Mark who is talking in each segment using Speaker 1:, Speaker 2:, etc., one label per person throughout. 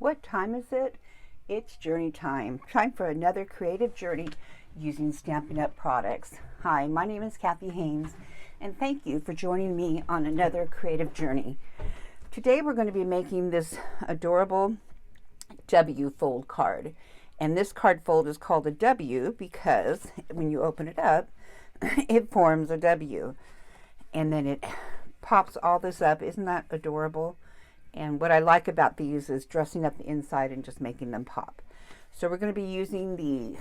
Speaker 1: What time is it? It's journey time. Time for another creative journey using Stampin' Up! Products. Hi, my name is Kathy Haynes, and thank you for joining me on another creative journey. Today we're going to be making this adorable W fold card. And this card fold is called a W because when you open it up, it forms a W. And then it pops all this up. Isn't that adorable? And what I like about these is dressing up the inside and just making them pop. So we're going to be using the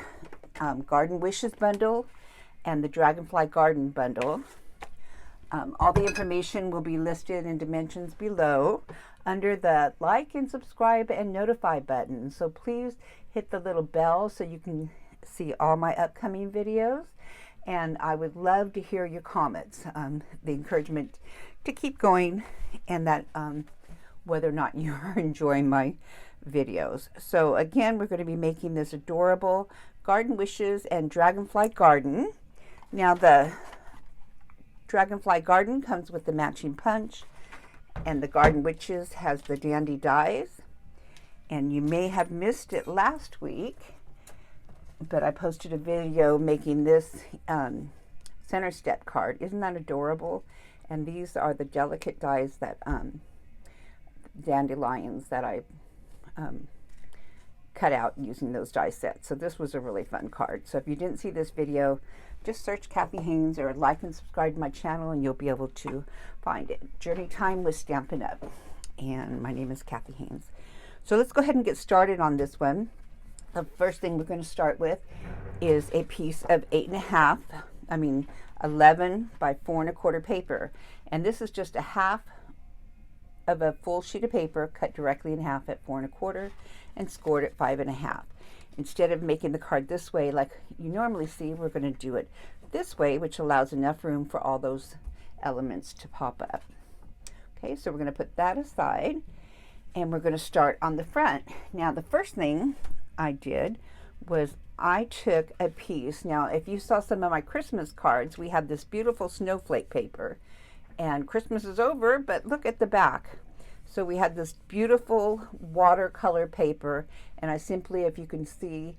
Speaker 1: Garden Wishes bundle and the Dragonfly Garden bundle. All the information will be listed in dimensions below under the like and subscribe and notify button. So please hit the little bell so you can see all my upcoming videos. And I would love to hear your comments, the encouragement to keep going, and that whether or not you're enjoying my videos. So again, we're going to be making this adorable Garden Wishes and Dragonfly Garden. Now the Dragonfly Garden comes with the matching punch, and the Garden Witches has the dandy dies. And you may have missed it last week, but I posted a video making this center step card. Isn't that adorable? And these are the delicate dies that Dandelions that I cut out using those die sets. So this was a really fun card. So if you didn't see this video, just search Kathy Haynes or like and subscribe to my channel and you'll be able to find it. Journey time with Stampin' Up! And my name is Kathy Haynes. So let's go ahead and get started on this one. The first thing we're going to start with is a piece of 11 by 4 1/4 paper. And this is just a half of a full sheet of paper cut directly in half at 4 1/4 and scored at 5 1/2. Instead of making the card this way like you normally see, we're going to do it this way, which allows enough room for all those elements to pop up. Okay, so we're going to put that aside and we're going to start on the front. Now the first thing I did was I took a piece. Now if you saw some of my Christmas cards, we had this beautiful snowflake paper. And Christmas is over, but look at the back. So we had this beautiful watercolor paper, and I simply, if you can see,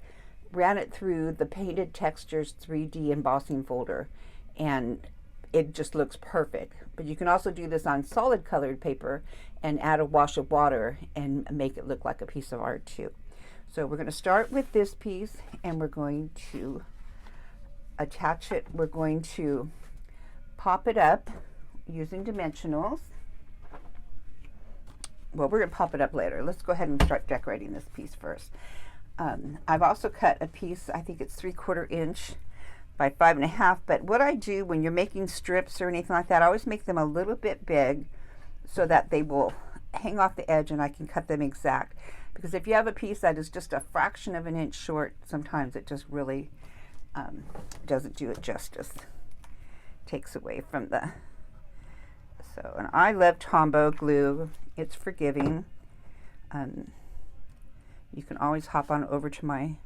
Speaker 1: ran it through the Painted Textures 3D embossing folder, and it just looks perfect. But you can also do this on solid colored paper and add a wash of water and make it look like a piece of art too. So we're going to start with this piece, and we're going to attach it. We're going to pop it up using dimensionals. Well, we're going to pop it up later. Let's go ahead and start decorating this piece first. I've also cut a piece, I think it's 3/4 inch by 5 1/2, but what I do when you're making strips or anything like that, I always make them a little bit big so that they will hang off the edge and I can cut them exact. Because if you have a piece that is just a fraction of an inch short, sometimes it just really doesn't do it justice. Takes away from the... So, and I love Tombow glue. It's forgiving. You can always hop on over to my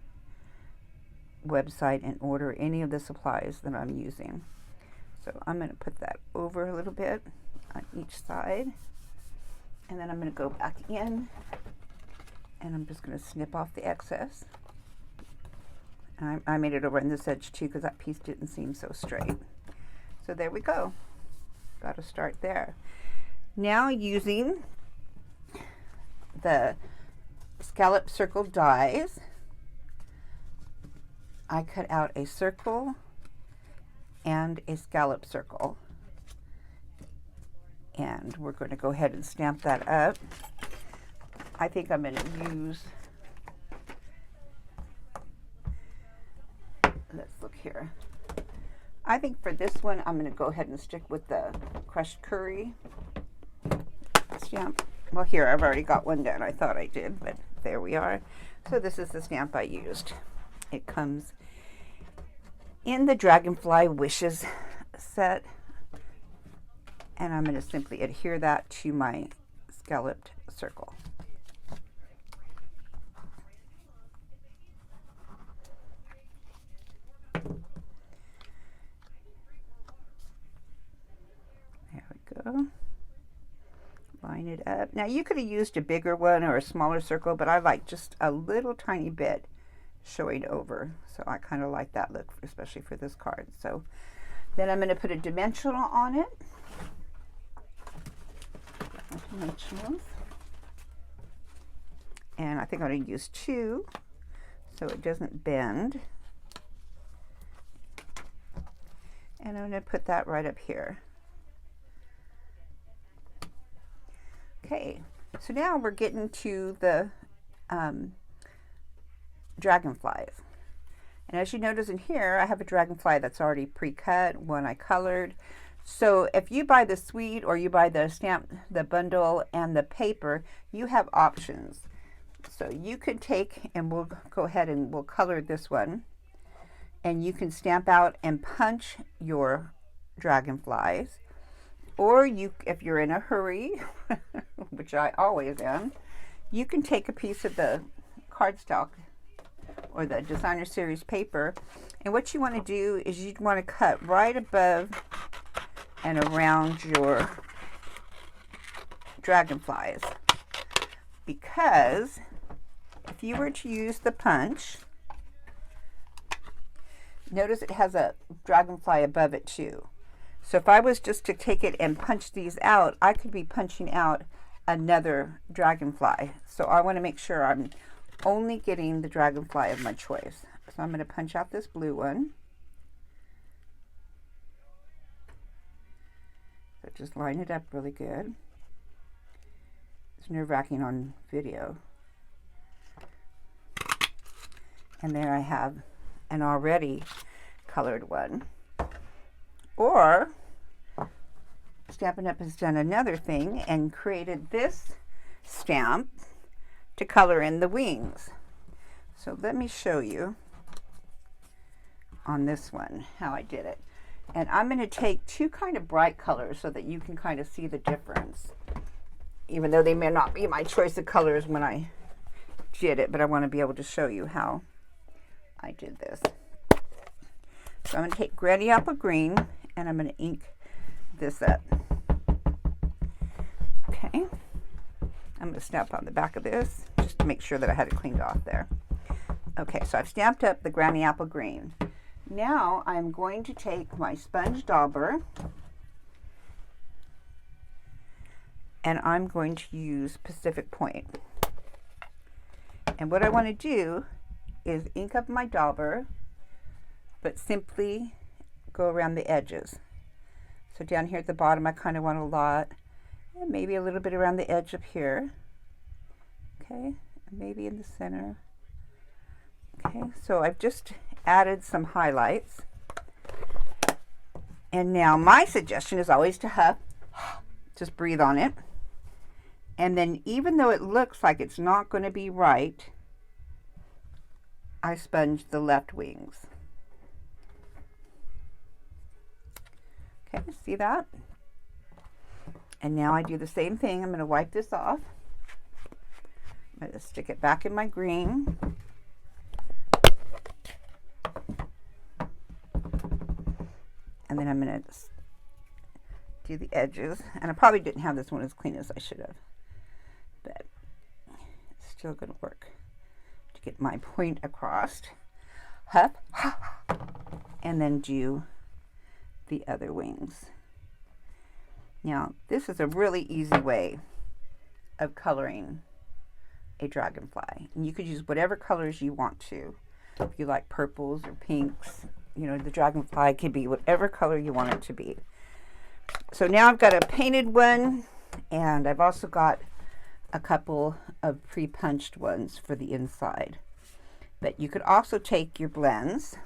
Speaker 1: website and order any of the supplies that I'm using. So I'm going to put that over a little bit on each side. And then I'm going to go back in and I'm just going to snip off the excess. And I made it over on this edge too because that piece didn't seem so straight. So there we go. Got to start there. Now using the Scalloped Circle dies, I cut out a circle and a scallop circle. And we're going to go ahead and stamp that up. I think I'm going to use, let's look here. I think for this one, I'm going to go ahead and stick with the crushed curry stamp. Well, here, I've already got one done. I thought I did, but there we are. So this is the stamp I used. It comes in the Dragonfly Wishes set. And I'm going to simply adhere that to my scalloped circle. There we go. Line it up. Now you could have used a bigger one or a smaller circle, but I like just a little tiny bit showing over. So I kind of like that look, especially for this card. So then I'm going to put a dimensional on it. Dimensionals. And I think I'm going to use 2 so it doesn't bend. And I'm going to put that right up here. Okay, so now we're getting to the dragonflies. And as you notice in here, I have a dragonfly that's already pre-cut, one I colored. So if you buy the suite or you buy the stamp, the bundle and the paper, you have options. So you could take, and we'll go ahead and we'll color this one. And you can stamp out and punch your dragonflies. Or you, if you're in a hurry, which I always am, you can take a piece of the cardstock or the designer series paper, and what you want to do is you want to cut right above and around your dragonflies, because if you were to use the punch, notice it has a dragonfly above it too. So if I was just to take it and punch these out, I could be punching out another dragonfly. So I want to make sure I'm only getting the dragonfly of my choice. So I'm going to punch out this blue one. So just line it up really good. It's nerve-wracking on video. And there I have an already colored one. Or Stampin' Up! Has done another thing and created this stamp to color in the wings. So let me show you on this one how I did it. And I'm going to take 2 kind of bright colors so that you can kind of see the difference, even though they may not be my choice of colors when I did it, but I want to be able to show you how I did this. So I'm going to take Granny Apple Green and I'm going to ink this up. Okay. I'm going to stamp on the back of this just to make sure that I had it cleaned off there. Okay, so I've stamped up the Granny Apple Green. Now I'm going to take my sponge dauber and I'm going to use Pacific Point. And what I want to do is ink up my dauber, but simply go around the edges. So down here at the bottom I kind of want a lot, and maybe a little bit around the edge up here. Okay, and maybe in the center. Okay, so I've just added some highlights. And now my suggestion is always to huff, just breathe on it. And then even though it looks like it's not going to be right, I sponge the left wings. Okay, see that? And now I do the same thing. I'm going to wipe this off. I'm going to stick it back in my green. And then I'm going to do the edges. And I probably didn't have this one as clean as I should have, but it's still going to work to get my point across. Huff, and then do the other wings. Now, this is a really easy way of coloring a dragonfly. And you could use whatever colors you want to. If you like purples or pinks, you know, the dragonfly can be whatever color you want it to be. So now I've got a painted one, and I've also got a couple of pre-punched ones for the inside. But you could also take your blends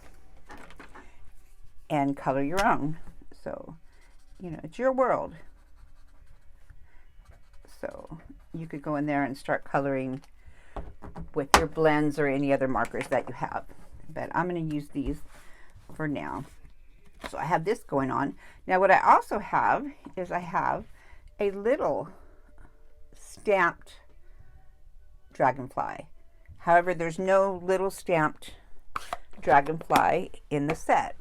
Speaker 1: and color your own. So, you know, it's your world. So you could go in there and start coloring with your blends or any other markers that you have. But I'm going to use these for now. So I have this going on. Now what I also have is I have a little stamped dragonfly. However, there's no little stamped dragonfly in the set.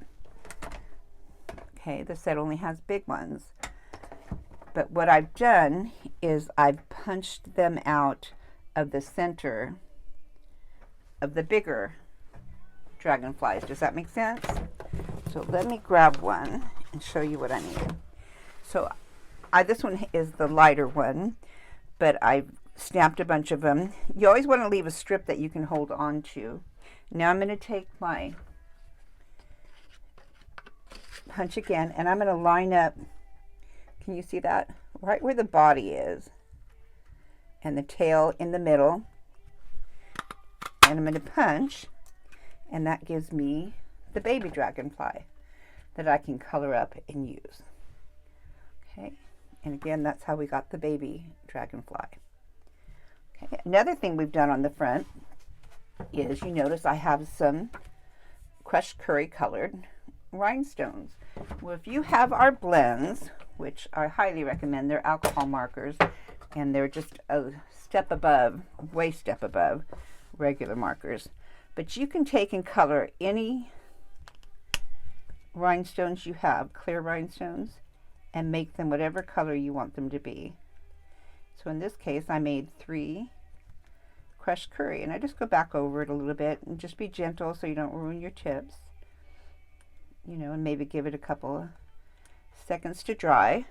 Speaker 1: Okay, the set only has big ones. But what I've done is I've punched them out of the center of the bigger dragonflies. Does that make sense? So let me grab one and show you what I mean. So this one is the lighter one, but I've stamped a bunch of them. You always want to leave a strip that you can hold on to. Now I'm going to take my punch again, and I'm going to line up, can you see that? Right where the body is, and the tail in the middle. And I'm going to punch, and that gives me the baby dragonfly that I can color up and use. Okay, and again, that's how we got the baby dragonfly. Okay, another thing we've done on the front is, you notice I have some crushed curry colored rhinestones. Well, if you have our blends, which I highly recommend, they're alcohol markers, and they're just a step above, way step above regular markers. But you can take and color any rhinestones you have, clear rhinestones, and make them whatever color you want them to be. So in this case, I made 3 crushed curry, and I just go back over it a little bit and just be gentle so you don't ruin your tips, you know, and maybe give it a couple of seconds to dry.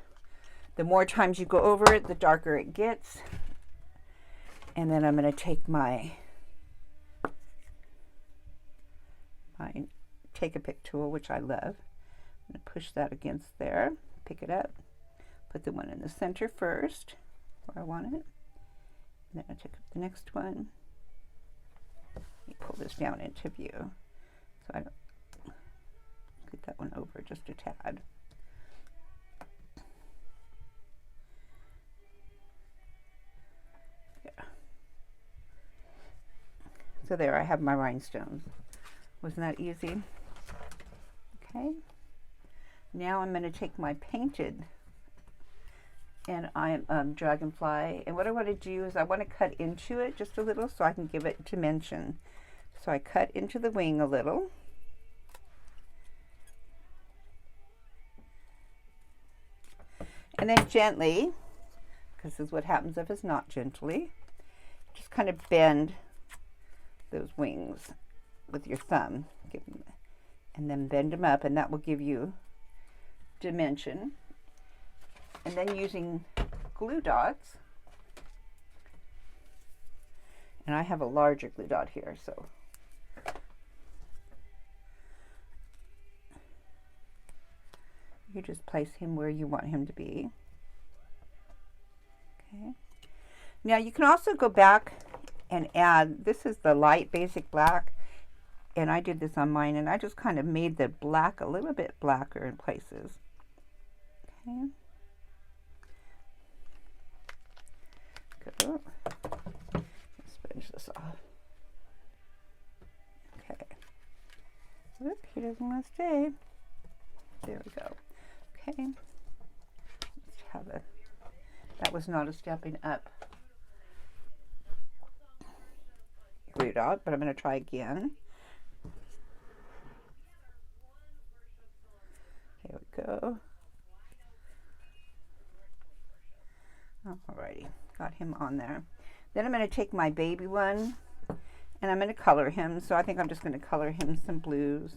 Speaker 1: The more times you go over it, the darker it gets. And then I'm going to take my take a pick tool, which I love. I'm going to push that against there, pick it up, put the one in the center first where I want it, and then I take up the next one. Let me pull this down into view so I don't get that one over just a tad. Yeah. So there, I have my rhinestones. Wasn't that easy? Okay. Now I'm going to take my painted, and I am dragonfly, and what I want to do is I want to cut into it just a little so I can give it dimension. So I cut into the wing a little. And then gently, because this is what happens if it's not gently, just kind of bend those wings with your thumb, and then bend them up, and that will give you dimension. And then using glue dots, and I have a larger glue dot here, so you just place him where you want him to be. Okay. Now you can also go back and add, this is the light basic black, and I did this on mine, and I just kind of made the black a little bit blacker in places. Okay. Go. Let's finish this off. Okay. Oop, he doesn't want to stay. There we go. Okay. Let's have a, that was not a Stampin' Up glue dot, but I'm going to try again. There we go. Alrighty, got him on there. Then I'm going to take my baby one, and I'm going to color him. So I think I'm just going to color him some blues.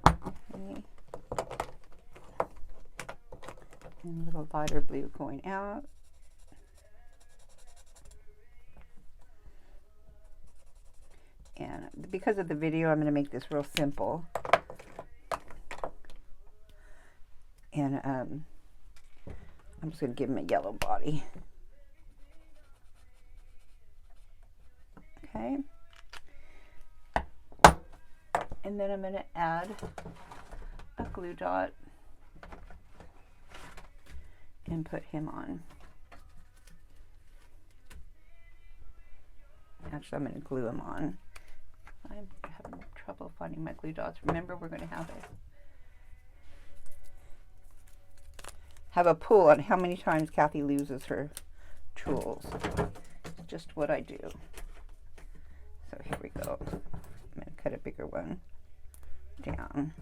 Speaker 1: Okay. And a little lighter blue going out. And because of the video, I'm going to make this real simple. And I'm just going to give him a yellow body. Okay. And then I'm going to add a glue dot and put him on. Actually, I'm going to glue him on. I'm having trouble finding my glue dots. Remember, we're going to have a pull on how many times Kathy loses her tools. It's just what I do. So here we go. I'm going to cut a bigger one down.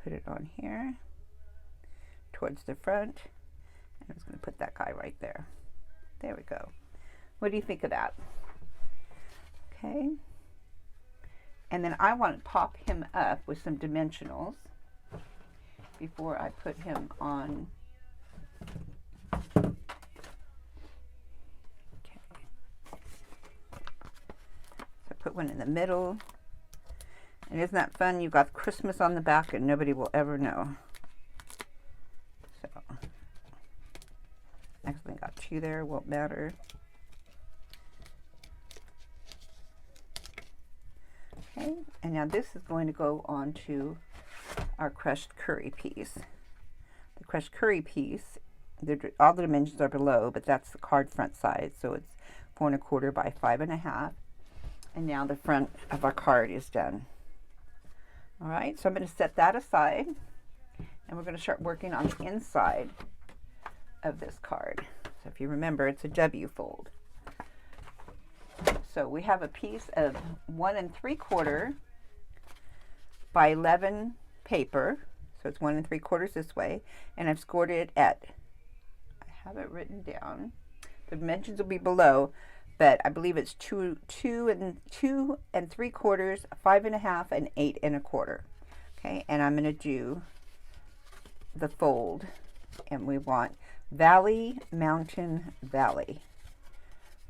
Speaker 1: Put it on here. towards the front. And I'm just going to put that guy right there. There we go. What do you think of that? Okay. And then I want to pop him up with some dimensionals before I put him on. Okay. So put one in the middle. And isn't that fun? You've got Christmas on the back and nobody will ever know. So, actually got two there, won't matter. Okay, and now this is going to go on to our crushed curry piece. The crushed curry piece, all the dimensions are below, but that's the card front side, so it's 4 1/4 by 5 1/2. And now the front of our card is done. All right, so I'm going to set that aside, and we're going to start working on the inside of this card. So if you remember, it's a W fold. So we have a piece of 1 3/4 by 11 paper. So it's 1 3/4 this way, and I've scored it at, I have it written down. The dimensions will be below, but I believe it's 2 3/4, 5 1/2, and 8 1/4. Okay, and I'm going to do the fold, and we want valley, mountain, valley.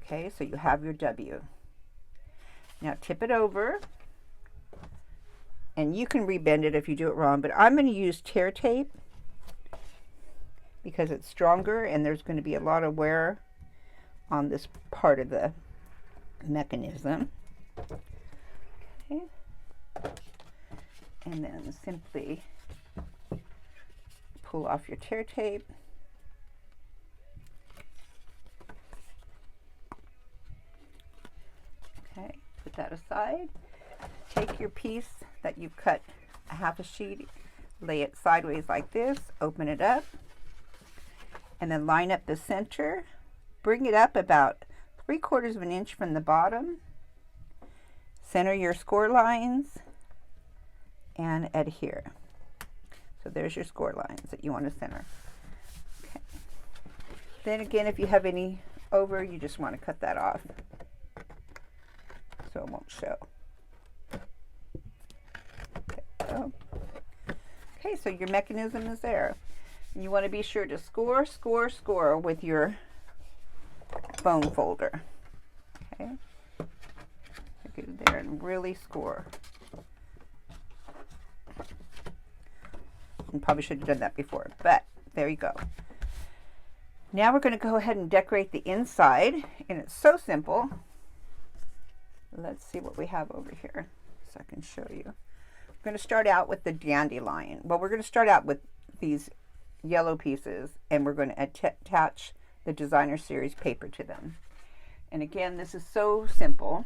Speaker 1: Okay, so you have your W. Now tip it over, and you can rebend it if you do it wrong, but I'm going to use tear tape because it's stronger and there's going to be a lot of wear on this part of the mechanism. Okay. And then simply pull off your tear tape. Okay, put that aside. Take your piece that you've cut a half a sheet, lay it sideways like this, open it up, and then line up the center. Bring it up about 3/4 of an inch from the bottom. Center your score lines and adhere. So there's your score lines that you want to center. Okay. Then again, if you have any over, you just want to cut that off so it won't show. Okay, so your mechanism is there. And you want to be sure to score, score, score with your bone folder. Okay, get it there and really score. And probably should have done that before, but there you go. Now we're going to go ahead and decorate the inside, and it's so simple. Let's see what we have over here so I can show you. We're going to start out with the dandelion. Well, we're going to start out with these yellow pieces, and we're going to attach the designer series paper to them. And again, this is so simple.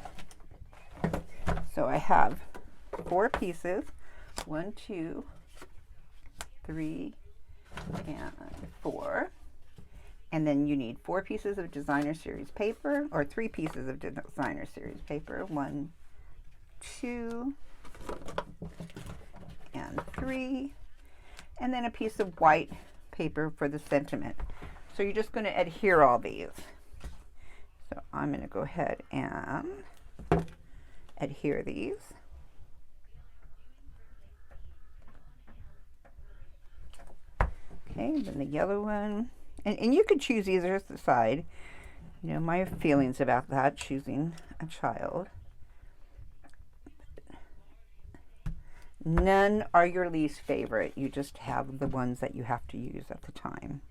Speaker 1: So I have 4 pieces, 1, 2, 3, and 4. And then you need 4 pieces of designer series paper, or 3 pieces of designer series paper. 1, 2, and 3. And then a piece of white paper for the sentiment. So you're just going to adhere all these. So I'm going to go ahead and adhere these. Okay, then the yellow one. And you could choose either side. You know, my feelings about that, choosing a child. None are your least favorite. You just have the ones that you have to use at the time.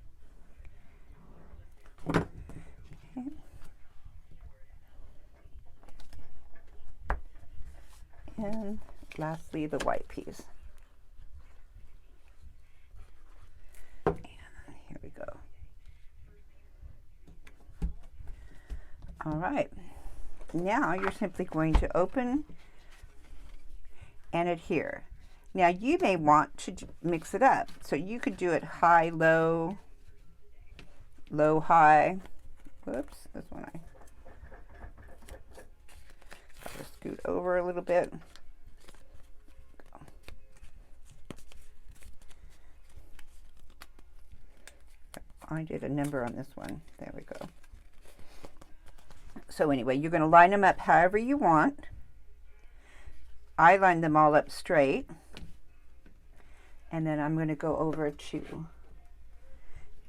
Speaker 1: Okay. And lastly, the white piece. And here we go. All right. Now you're simply going to open and adhere. Now you may want to mix it up. So you could do it high, low, low, high. Whoops, this one I gotta scoot over a little bit. I did a number on this one. There we go. So anyway, you're going to line them up however you want. I line them all up straight. And then I'm going to go over to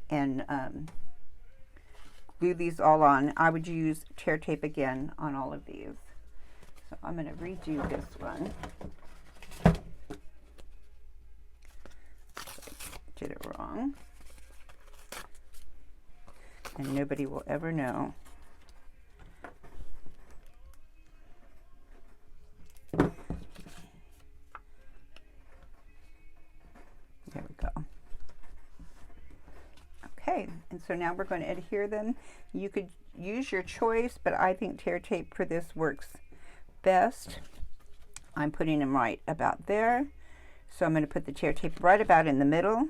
Speaker 1: and glue these all on. I would use tear tape again on all of these. So I'm going to redo this one. Did it wrong. And nobody will ever know. There we go. Okay, and so now we're going to adhere them. You could use your choice, but I think tear tape for this works best. I'm putting them right about there. So I'm going to put the tear tape right about in the middle.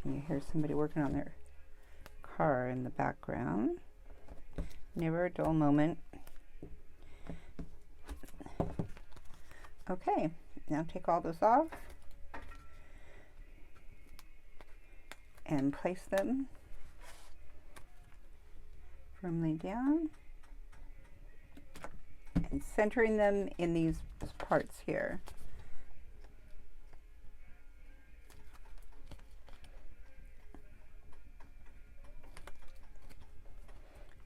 Speaker 1: Can you hear somebody working on their car in the background? Never a dull moment. Okay, now take all those off and place them firmly down and centering them in these parts here.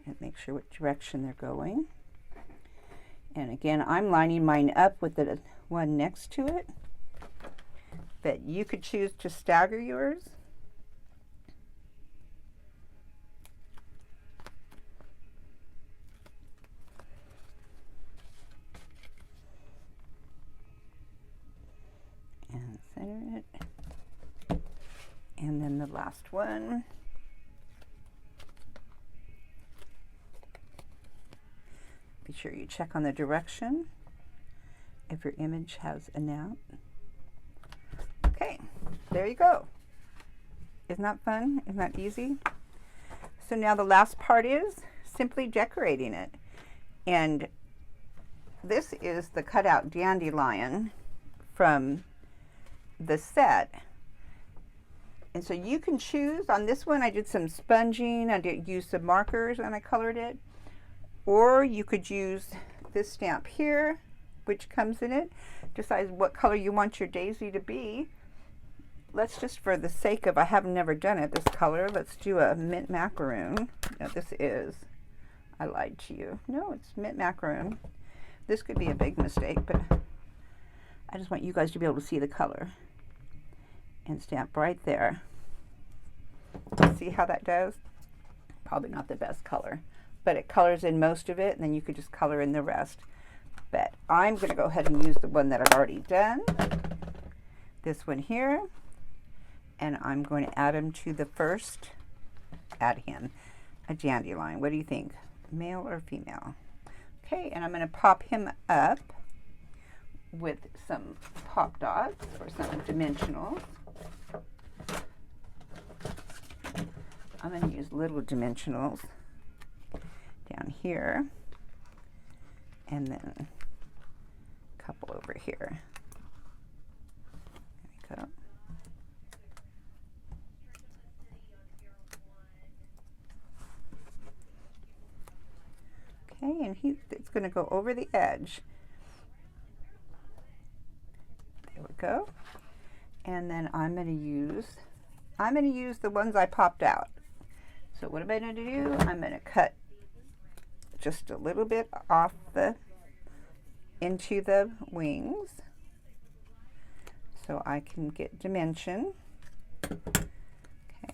Speaker 1: And make sure what direction they're going. And again, I'm lining mine up with the one next to it, but you could choose to stagger yours. And center it. And then the last one. Be sure you check on the direction if your image has a nap. Okay, there you go. Isn't that fun? Isn't that easy? So now the last part is simply decorating it. And this is the cutout Dandelion from the set. And so you can choose. On this one I did some sponging, I did use some markers and I colored it. Or you could use this stamp here, which comes in it. Decide what color you want your daisy to be. Let's just, for the sake of, I have never done it this color, let's do a mint macaroon. No, this is, I lied to you. No, it's mint macaroon. This could be a big mistake, but I just want you guys to be able to see the color. And stamp right there. See how that does? Probably not the best color, but it colors in most of it, and then you could just color in the rest. But I'm going to go ahead and use the one that I've already done, this one here, and I'm going to add him to the first, add him, a dandelion. What do you think, male or female? Okay, and I'm going to pop him up with some pop dots or some dimensionals. I'm going to use little dimensionals down here, and then a couple over here. There we go. Okay, and it's going to go over the edge. There we go. And then I'm going to use the ones I popped out. So what am I going to do? I'm going to cut just a little bit off into the wings so I can get dimension. Okay.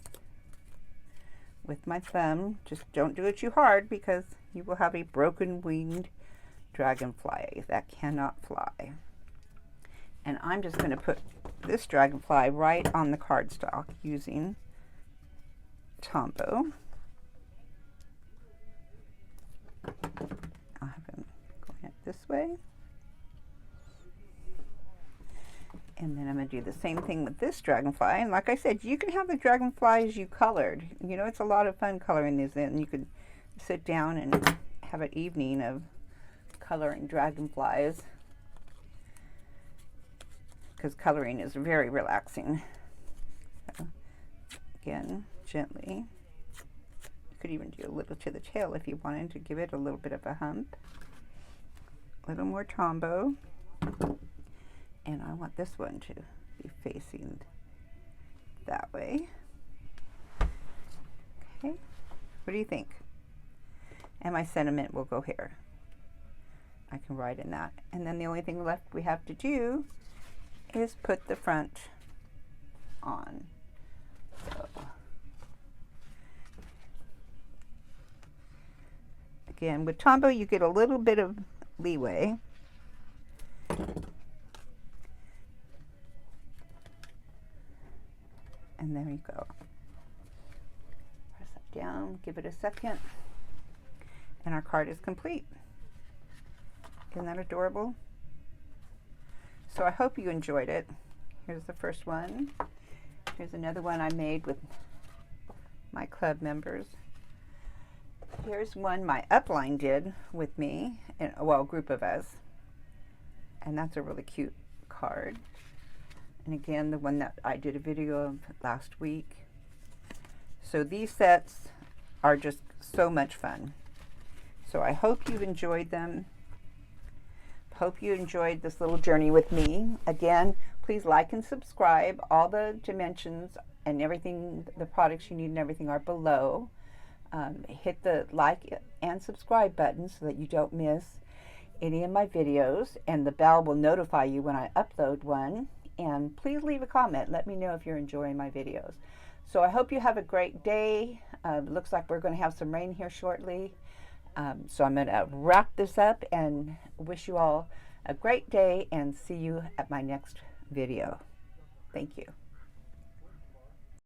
Speaker 1: With my thumb, just don't do it too hard because you will have a broken winged dragonfly that cannot fly. And I'm just going to put this dragonfly right on the cardstock using Tombow. I'll have him going up this way. And then I'm going to do the same thing with this dragonfly. And like I said, you can have the dragonflies you colored. You know, it's a lot of fun coloring these in. You could sit down and have an evening of coloring dragonflies, because coloring is very relaxing. So, again, gently. You could even do a little to the tail if you wanted to give it a little bit of a hump. A little more Tombow. And I want this one to be facing that way. Okay, what do you think? And my sentiment will go here. I can write in that. And then the only thing left we have to do is put the front on. So, again, with Tombow you get a little bit of leeway. And there you go. Press that down, give it a second, and our card is complete. Isn't that adorable? So I hope you enjoyed it. Here's the first one. Here's another one I made with my club members. Here's one my upline did with me, and well, a group of us. And that's a really cute card. And again, the one that I did a video of last week. So these sets are just so much fun. So I hope you've enjoyed them. Hope you enjoyed this little journey with me. Again, please like and subscribe. All the dimensions and everything, the products you need and everything are below. Hit the like and subscribe button so that you don't miss any of my videos, and the bell will notify you when I upload one. And please leave a comment. Let me know if you're enjoying my videos. So I hope you have a great day. Looks like we're going to have some rain here shortly. So I'm going to wrap this up and wish you all a great day and see you at my next video. Thank you.